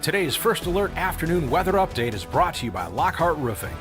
Today's First Alert afternoon weather update is brought to you by Lockhart Roofing.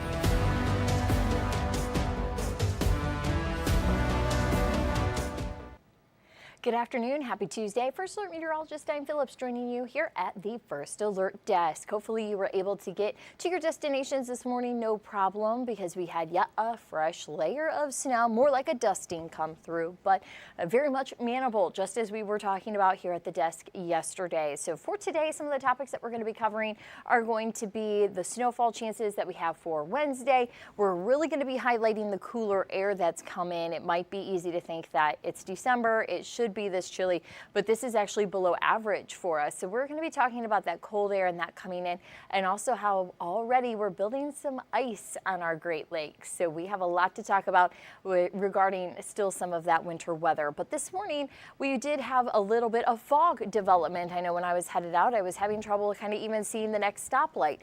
Good afternoon. Happy Tuesday. First Alert meteorologist Diane Phillips joining you here at the First Alert desk. Hopefully you were able to get to your destinations this morning no problem because we had yet a fresh layer of snow, more like a dusting come through, but very much manageable, just as we were talking about here at the desk yesterday. So for today, some of the topics that we're going to be covering are going to be the snowfall chances that we have for Wednesday. We're really going to be highlighting the cooler air that's come in. It might be easy to think that it's December, it should be this chilly, but this is actually below average for us. So we're going to be talking about that cold air and that coming in, and also how already we're building some ice on our Great Lakes. So we have a lot to talk about regarding still some of that winter weather. But this morning we did have a little bit of fog development. I know when I was headed out, I was having trouble kind of even seeing the next stoplight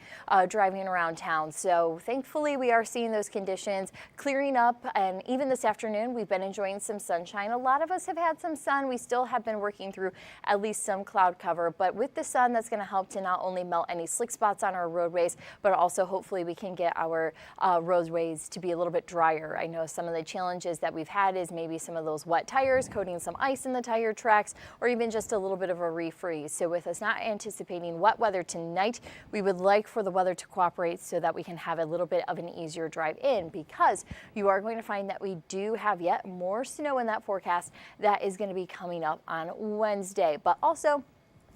driving around town. So thankfully we are seeing those conditions clearing up, and even this afternoon we've been enjoying some sunshine. A lot of us have had some sun. We still have been working through at least some cloud cover, but with the sun, that's going to help to not only melt any slick spots on our roadways, but also hopefully we can get our roadways to be a little bit drier. I know some of the challenges that we've had is maybe some of those wet tires, coating some ice in the tire tracks, or even just a little bit of a refreeze. So with us not anticipating wet weather tonight, we would like for the weather to cooperate so that we can have a little bit of an easier drive in, because you are going to find that we do have yet more snow in that forecast that is going to be coming up on Wednesday, but also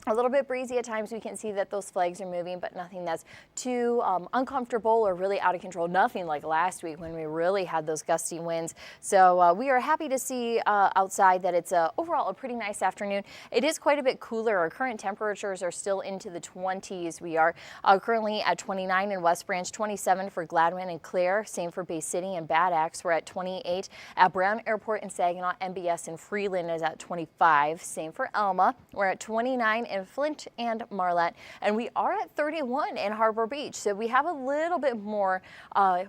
a little bit breezy at times. We can see that those flags are moving, but nothing that's too uncomfortable or really out of control. Nothing like last week when we really had those gusty winds. So we are happy to see outside that it's overall a pretty nice afternoon. It is quite a bit cooler. Our current temperatures are still into the 20s. We are currently at 29 in West Branch, 27 for Gladwin and Clare. Same for Bay City and Bad Axe. We're at 28 at Brown Airport and Saginaw. MBS and Freeland is at 25. Same for Elma. We're at 29 in Flint and Marlette, and we are at 31 in Harbor Beach. So we have a little bit more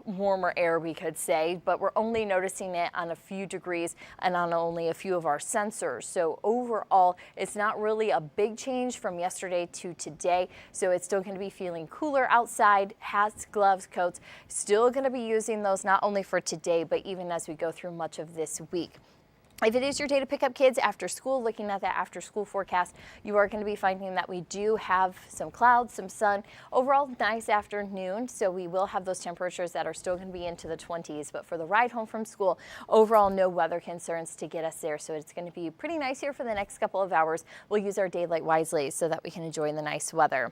warmer air, we could say, but we're only noticing it on a few degrees and on only a few of our sensors. So overall, it's not really a big change from yesterday to today. So it's still going to be feeling cooler outside. Hats, gloves, coats, still going to be using those not only for today, but even as we go through much of this week. If it is your day to pick up kids after school, looking at that after school forecast, you are going to be finding that we do have some clouds, some sun. Overall, nice afternoon. So we will have those temperatures that are still going to be into the 20s. But for the ride home from school, overall, no weather concerns to get us there. So it's going to be pretty nice here for the next couple of hours. We'll use our daylight wisely so that we can enjoy the nice weather.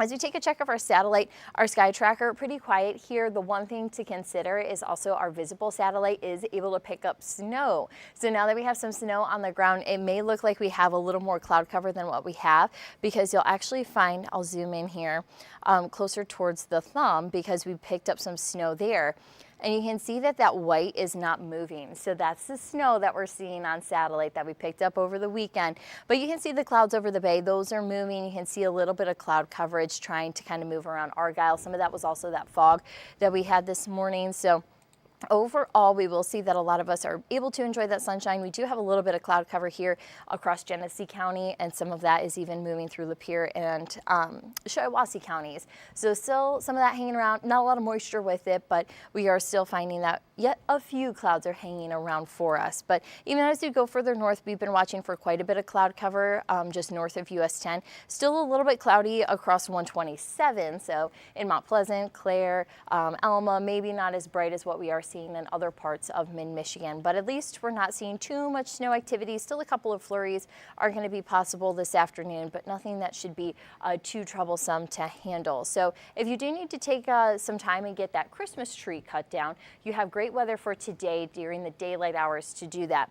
As we take a check of our satellite, our sky tracker, pretty quiet here. The one thing to consider is also our visible satellite is able to pick up snow. So now that we have some snow on the ground, it may look like we have a little more cloud cover than what we have, because you'll actually find, I'll zoom in here, closer towards the thumb, because we picked up some snow there. And you can see that that white is not moving. So that's the snow that we're seeing on satellite that we picked up over the weekend. But you can see the clouds over the bay. Those are moving. You can see a little bit of cloud coverage trying to kind of move around Argyle. Some of that was also that fog that we had this morning. So overall, we will see that a lot of us are able to enjoy that sunshine. We do have a little bit of cloud cover here across Genesee County, and some of that is even moving through Lapeer and Shiawassee counties. So still some of that hanging around, not a lot of moisture with it, but we are still finding that yet a few clouds are hanging around for us. But even as we go further north, we've been watching for quite a bit of cloud cover just north of US 10. Still a little bit cloudy across 127, so in Mount Pleasant, Clare, Alma, maybe not as bright as what we are seeing in other parts of mid-Michigan, but at least we're not seeing too much snow activity. Still a couple of flurries are going to be possible this afternoon, but nothing that should be too troublesome to handle. So if you do need to take some time and get that Christmas tree cut down, you have great weather for today during the daylight hours to do that.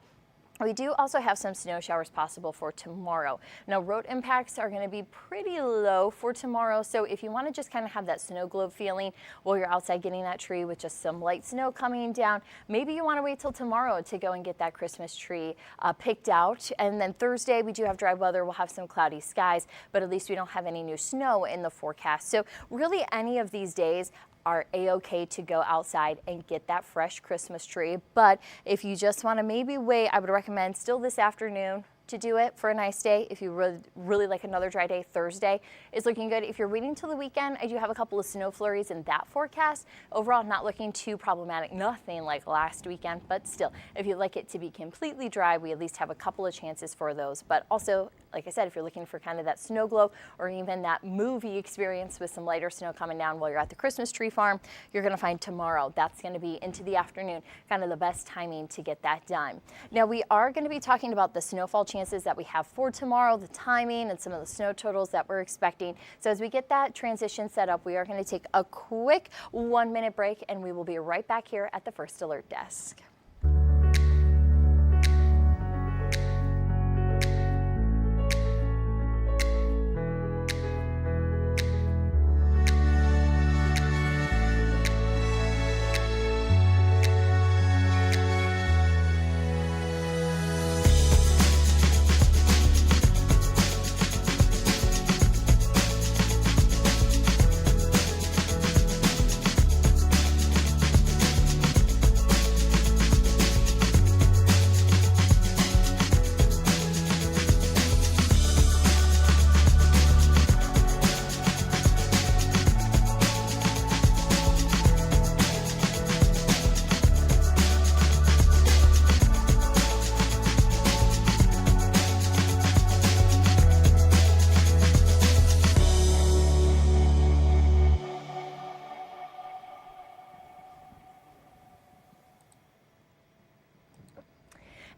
We do also have some snow showers possible for tomorrow. Now, road impacts are going to be pretty low for tomorrow, so if you want to just kind of have that snow globe feeling while you're outside getting that tree with just some light snow coming down, maybe you want to wait till tomorrow to go and get that Christmas tree picked out. And then Thursday, we do have dry weather. We'll have some cloudy skies, but at least we don't have any new snow in the forecast. So really, any of these days are a-okay to go outside and get that fresh Christmas tree. But if you just want to maybe wait, I would recommend still this afternoon, to do it for a nice day. If you really like another dry day, Thursday is looking good. If you're waiting till the weekend, I do have a couple of snow flurries in that forecast. Overall, not looking too problematic, nothing like last weekend, but still, if you'd like it to be completely dry, we at least have a couple of chances for those. But also, like I said, if you're looking for kind of that snow glow or even that movie experience with some lighter snow coming down while you're at the Christmas tree farm, you're going to find tomorrow. That's going to be into the afternoon, kind of the best timing to get that done. Now, we are going to be talking about the snowfall chances that we have for tomorrow, the timing, and some of the snow totals that we're expecting. So as we get that transition set up, we are going to take a quick 1-minute break, and we will be right back here at the First Alert Desk.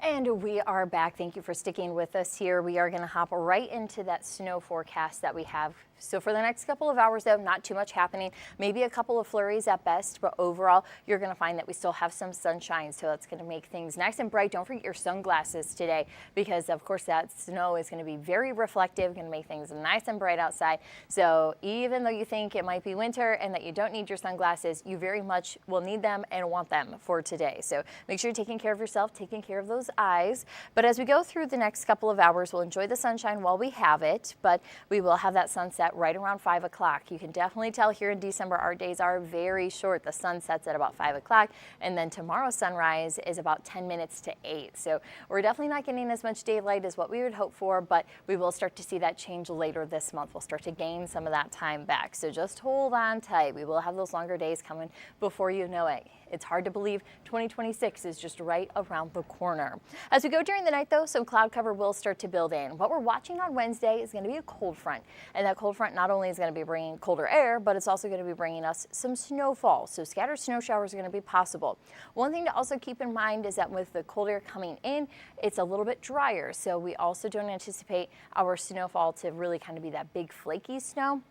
And we are back. Thank you for sticking with us here. We are going to hop right into that snow forecast that we have. So for the next couple of hours, though, not too much happening. Maybe a couple of flurries at best, but overall, you're going to find that we still have some sunshine. So that's going to make things nice and bright. Don't forget your sunglasses today because, of course, that snow is going to be very reflective, going to make things nice and bright outside. So even though you think it might be winter and that you don't need your sunglasses, you very much will need them and want them for today. So make sure you're taking care of yourself, taking care of those eyes. But as we go through the next couple of hours, we'll enjoy the sunshine while we have it, but we will have that sunset right around 5 o'clock. You can definitely tell here in December our days are very short. The sun sets at about 5 o'clock, and then tomorrow's sunrise is about 10 minutes to 8. So we're definitely not getting as much daylight as what we would hope for, but we will start to see that change later this month. We'll start to gain some of that time back. So just hold on tight. We will have those longer days coming before you know it. It's hard to believe 2026 is just right around the corner. As we go during the night, though, some cloud cover will start to build in. What we're watching on Wednesday is going to be a cold front, and that cold front not only is going to be bringing colder air, but it's also going to be bringing us some snowfall. So scattered snow showers are going to be possible. One thing to also keep in mind is that with the cold air coming in, it's a little bit drier. So we also don't anticipate our snowfall to really kind of be that big flaky snow.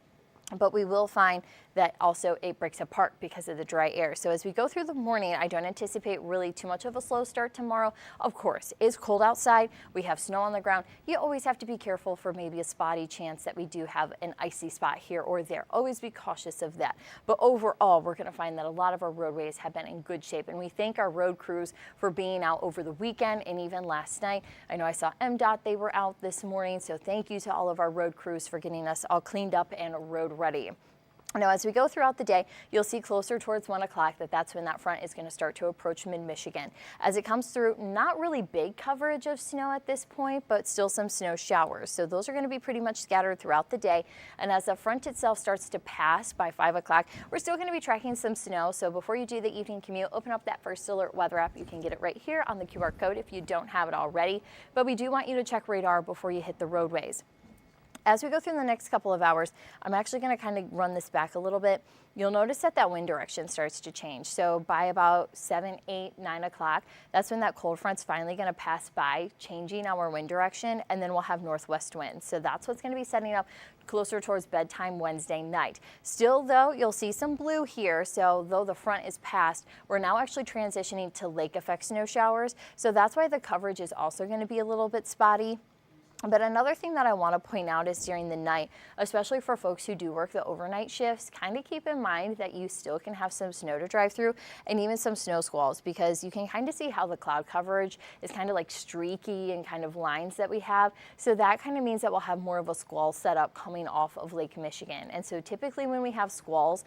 But we will find that also it breaks apart because of the dry air. So as we go through the morning, I don't anticipate really too much of a slow start tomorrow. Of course, it's cold outside. We have snow on the ground. You always have to be careful for maybe a spotty chance that we do have an icy spot here or there. Always be cautious of that. But overall, we're going to find that a lot of our roadways have been in good shape. And we thank our road crews for being out over the weekend and even last night. I know I saw MDOT, they were out this morning. So thank you to all of our road crews for getting us all cleaned up and road ready. Now, as we go throughout the day, you'll see closer towards 1 o'clock that's when that front is going to start to approach mid-Michigan. As it comes through, not really big coverage of snow at this point, but still some snow showers. So those are going to be pretty much scattered throughout the day. And as the front itself starts to pass by 5 o'clock, we're still going to be tracking some snow. So before you do the evening commute, open up that First Alert weather app. You can get it right here on the QR code if you don't have it already. But we do want you to check radar before you hit the roadways. As we go through the next couple of hours, I'm actually going to kind of run this back a little bit. You'll notice that wind direction starts to change. So by about 7, 8, 9 o'clock, that's when that cold front's finally going to pass by, changing our wind direction, and then we'll have northwest winds. So that's what's going to be setting up closer towards bedtime Wednesday night. Still, though, you'll see some blue here. So though the front is past, we're now actually transitioning to lake effect snow showers. So that's why the coverage is also going to be a little bit spotty. But another thing that I want to point out is during the night, especially for folks who do work the overnight shifts, kind of keep in mind that you still can have some snow to drive through and even some snow squalls, because you can kind of see how the cloud coverage is kind of like streaky and kind of lines that we have. So that kind of means that we'll have more of a squall setup coming off of Lake Michigan. And so typically when we have squalls,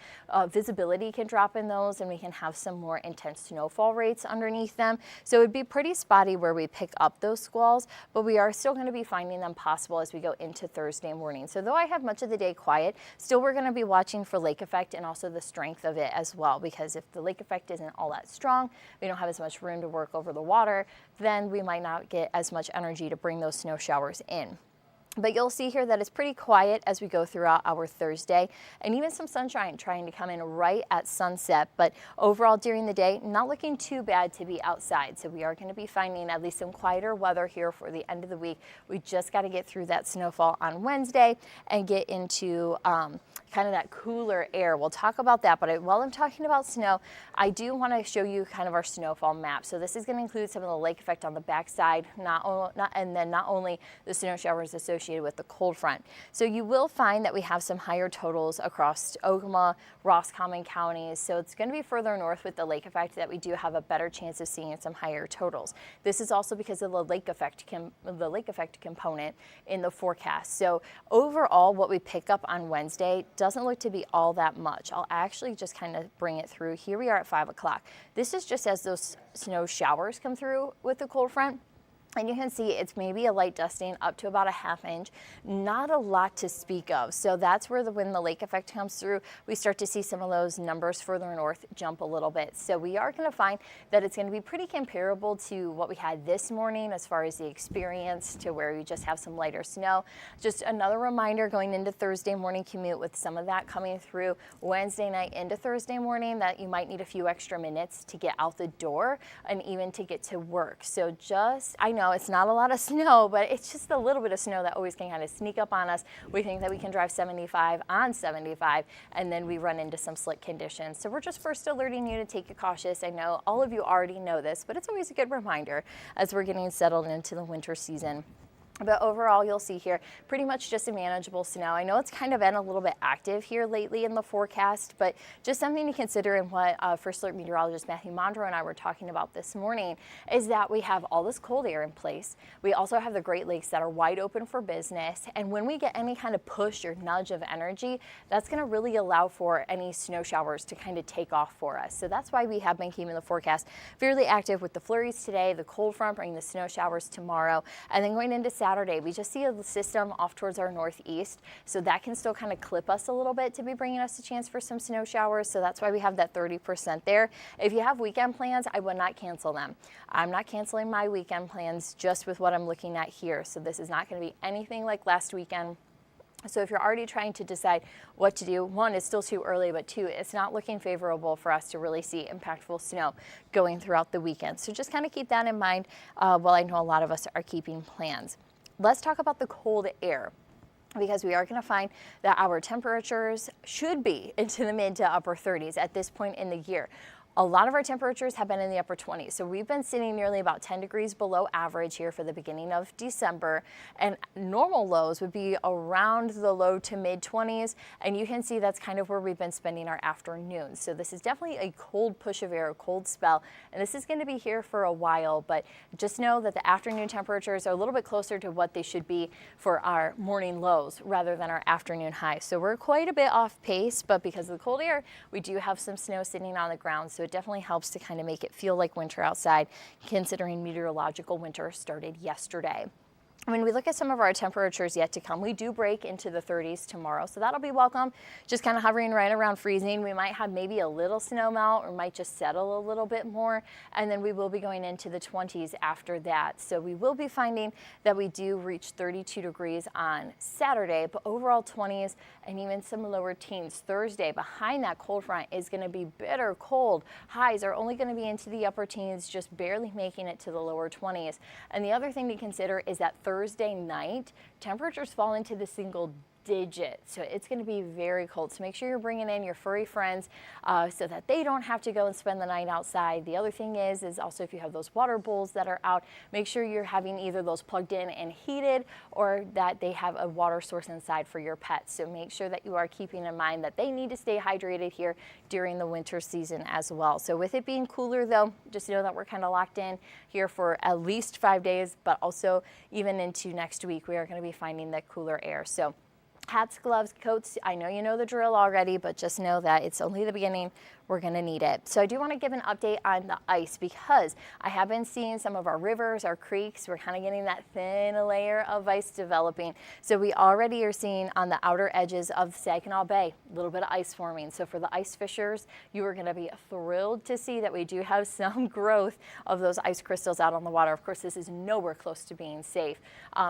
visibility can drop in those and we can have some more intense snowfall rates underneath them. So it'd be pretty spotty where we pick up those squalls, but we are still going to be finding them possible as we go into Thursday morning. So though I have much of the day quiet, still we're going to be watching for lake effect and also the strength of it as well, because if the lake effect isn't all that strong, we don't have as much room to work over the water, then we might not get as much energy to bring those snow showers in. But you'll see here that it's pretty quiet as we go throughout our Thursday, and even some sunshine trying to come in right at sunset. But overall during the day, not looking too bad to be outside. So we are going to be finding at least some quieter weather here for the end of the week. We just got to get through that snowfall on Wednesday and get into kind of that cooler air. We'll talk about that, but while I'm talking about snow, I do want to show you kind of our snowfall map. So this is going to include some of the lake effect on the backside, and then not only the snow showers associated with the cold front. So you will find that we have some higher totals across Ogama, Roscommon counties. So it's going to be further north with the lake effect that we do have a better chance of seeing some higher totals. This is also because of the lake effect component in the forecast. So overall, what we pick up on Wednesday doesn't look to be all that much. I'll actually just kind of bring it through. Here we are at 5 o'clock. This is just as those snow showers come through with the cold front. And you can see it's maybe a light dusting up to about a ½ inch, not a lot to speak of. So that's where when the lake effect comes through, we start to see some of those numbers further north jump a little bit. So we are going to find that it's going to be pretty comparable to what we had this morning as far as the experience, to where we just have some lighter snow. Just another reminder going into Thursday morning commute, with some of that coming through Wednesday night into Thursday morning, that you might need a few extra minutes to get out the door and even to get to work. So I know it's not a lot of snow, but it's just a little bit of snow that always can kind of sneak up on us. We think that we can drive 75 on 75, and then we run into some slick conditions. So we're just first alerting you to take it cautious. I know all of you already know this, but it's always a good reminder as we're getting settled into the winter season. But overall, you'll see here pretty much just a manageable snow. I know it's kind of been a little bit active here lately in the forecast, but just something to consider in what First Alert meteorologist Matthew Mondro and I were talking about this morning is that we have all this cold air in place. We also have the Great Lakes that are wide open for business. And when we get any kind of push or nudge of energy, that's going to really allow for any snow showers to kind of take off for us. So that's why we have been keeping the forecast fairly active with the flurries today, the cold front bringing the snow showers tomorrow, and then going into Saturday, we just see a system off towards our northeast, so that can still kind of clip us a little bit to be bringing us a chance for some snow showers. So that's why we have that 30% there. If you have weekend plans, I would not cancel them. I'm not canceling my weekend plans just with what I'm looking at here. So this is not going to be anything like last weekend. So if you're already trying to decide what to do, one, it's still too early, but two, it's not looking favorable for us to really see impactful snow going throughout the weekend. So just kind of keep that in mind while I know a lot of us are keeping plans. Let's talk about the cold air, because we are going to find that our temperatures should be into the mid to upper 30s at this point in the year. A lot of our temperatures have been in the upper 20s, so we've been sitting nearly about 10 degrees below average here for the beginning of December, and normal lows would be around the low to mid 20s, and you can see that's kind of where we've been spending our afternoons. So this is definitely a cold push of air, a cold spell, and this is going to be here for a while, but just know that the afternoon temperatures are a little bit closer to what they should be for our morning lows rather than our afternoon highs. So we're quite a bit off pace, but because of the cold air, we do have some snow sitting on the ground. So it definitely helps to kind of make it feel like winter outside, considering meteorological winter started yesterday. When we look at some of our temperatures yet to come, we do break into the 30s tomorrow, so that'll be welcome. Just kind of hovering right around freezing. We might have maybe a little snow melt, or might just settle a little bit more, and then we will be going into the 20s after that. So we will be finding that we do reach 32 degrees on Saturday, but overall 20s and even some lower teens Thursday. Behind that cold front is going to be bitter cold. Highs are only going to be into the upper teens, just barely making it to the lower 20s. And the other thing to consider is that Thursday night, temperatures fall into the single digits. So it's going to be very cold. So make sure you're bringing in your furry friends so that they don't have to go and spend the night outside. The other thing is also if you have those water bowls that are out, make sure you're having either those plugged in and heated or that they have a water source inside for your pets. So make sure that you are keeping in mind that they need to stay hydrated here during the winter season as well. So with it being cooler though, just know that we're kind of locked in here for at least 5 days, but also even into next week, we are going to be finding that cooler air. So hats, gloves, coats, I know you know the drill already, but just know that it's only the beginning. We're going to need it. So I do want to give an update on the ice because I have been seeing some of our rivers, our creeks, we're kind of getting that thin layer of ice developing. So we already are seeing on the outer edges of Saginaw Bay, a little bit of ice forming. So for the ice fishers, you are going to be thrilled to see that we do have some growth of those ice crystals out on the water. Of course, this is nowhere close to being safe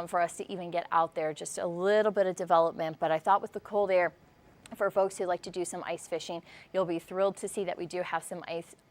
for us to even get out there, just a little bit of development. But I thought with the cold air, for folks who like to do some ice fishing, you'll be thrilled to see that we do have some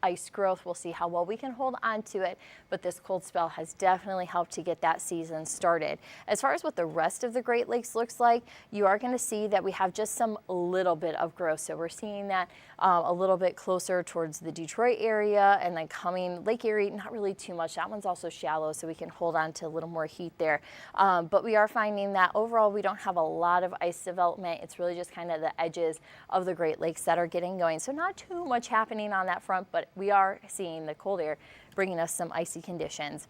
ice growth. We'll see how well we can hold on to it, but this cold spell has definitely helped to get that season started. As far as what the rest of the Great Lakes looks like, you are going to see that we have just some little bit of growth. So we're seeing that a little bit closer towards the Detroit area and then coming Lake Erie, not really too much. That one's also shallow, so we can hold on to a little more heat there. But we are finding that overall we don't have a lot of ice development. It's really just kind of the edges of the Great Lakes that are getting going. So not too much happening on that front, but we are seeing the cold air bringing us some icy conditions.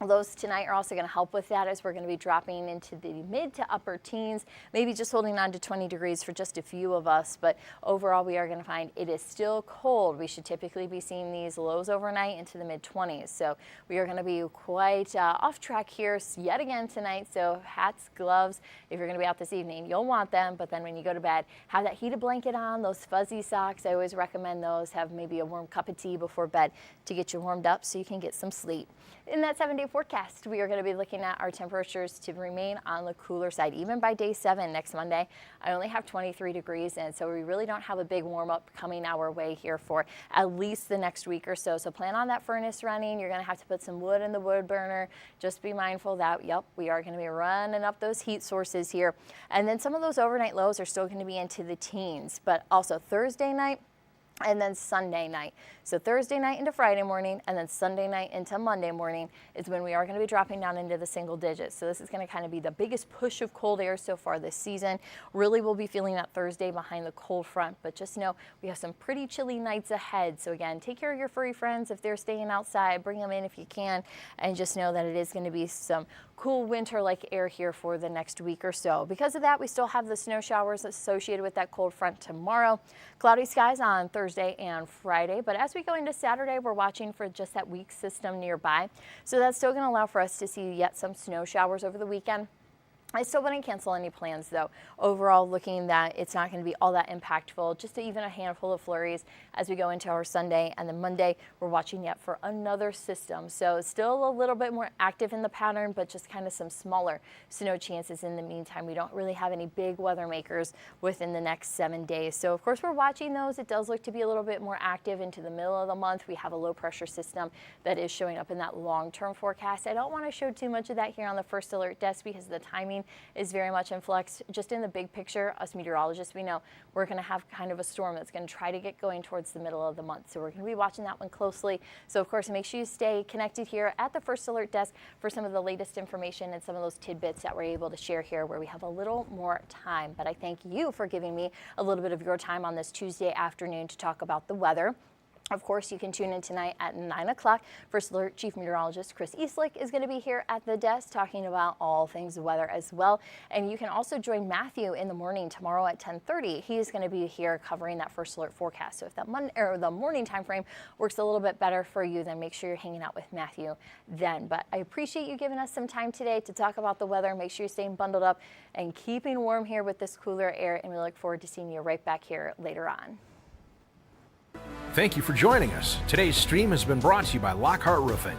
Those tonight are also going to help with that as we're going to be dropping into the mid to upper teens, maybe just holding on to 20 degrees for just a few of us. But overall, we are going to find it is still cold. We should typically be seeing these lows overnight into the mid 20s. So we are going to be quite off track here yet again tonight. So hats, gloves, if you're going to be out this evening, you'll want them. But then when you go to bed, have that heated blanket on, those fuzzy socks. I always recommend those. Have maybe a warm cup of tea before bed to get you warmed up so you can get some sleep. In that 7-day forecast, we are going to be looking at our temperatures to remain on the cooler side. Even by day 7 next Monday, I only have 23 degrees in, so we really don't have a big warm up coming our way here for at least the next week or so. So plan on that furnace running. You're going to have to put some wood in the wood burner. Just be mindful that, yep, we are going to be running up those heat sources here. And then some of those overnight lows are still going to be into the teens, but also Thursday night and then Sunday night. So Thursday night into Friday morning and then Sunday night into Monday morning is when we are going to be dropping down into the single digits. So this is going to kind of be the biggest push of cold air so far this season. Really we'll be feeling that Thursday behind the cold front, but just know we have some pretty chilly nights ahead. So again, take care of your furry friends if they're staying outside, bring them in if you can, and just know that it is going to be some cool winter-like air here for the next week or so. Because of that, we still have the snow showers associated with that cold front tomorrow. Cloudy skies on Thursday and Friday, but as we go into Saturday, we're watching for just that weak system nearby. So that's still going to allow for us to see yet some snow showers over the weekend. I still wouldn't cancel any plans though. Overall, looking that it's not going to be all that impactful, just even a handful of flurries as we go into our Sunday. And then Monday, we're watching yet for another system. So still a little bit more active in the pattern, but just kind of some smaller snow chances in the meantime. We don't really have any big weather makers within the next 7 days. So of course, we're watching those. It does look to be a little bit more active into the middle of the month. We have a low pressure system that is showing up in that long-term forecast. I don't want to show too much of that here on the First Alert desk because the timing is very much in flux. Just in the big picture, us meteorologists, we know we're going to have kind of a storm that's going to try to get going towards the middle of the month. So we're going to be watching that one closely. So of course, make sure you stay connected here at the First Alert desk for some of the latest information and some of those tidbits that we're able to share here where we have a little more time. But I thank you for giving me a little bit of your time on this Tuesday afternoon to talk about the weather. Of course, you can tune in tonight at 9 o'clock. First Alert Chief Meteorologist Chris Eastlick is going to be here at the desk talking about all things weather as well. And you can also join Matthew in the morning tomorrow at 10:30. He is going to be here covering that First Alert forecast. So if that the morning time frame works a little bit better for you, then make sure you're hanging out with Matthew then. But I appreciate you giving us some time today to talk about the weather. Make sure you're staying bundled up and keeping warm here with this cooler air. And we look forward to seeing you right back here later on. Thank you for joining us. Today's stream has been brought to you by Lockhart Roofing.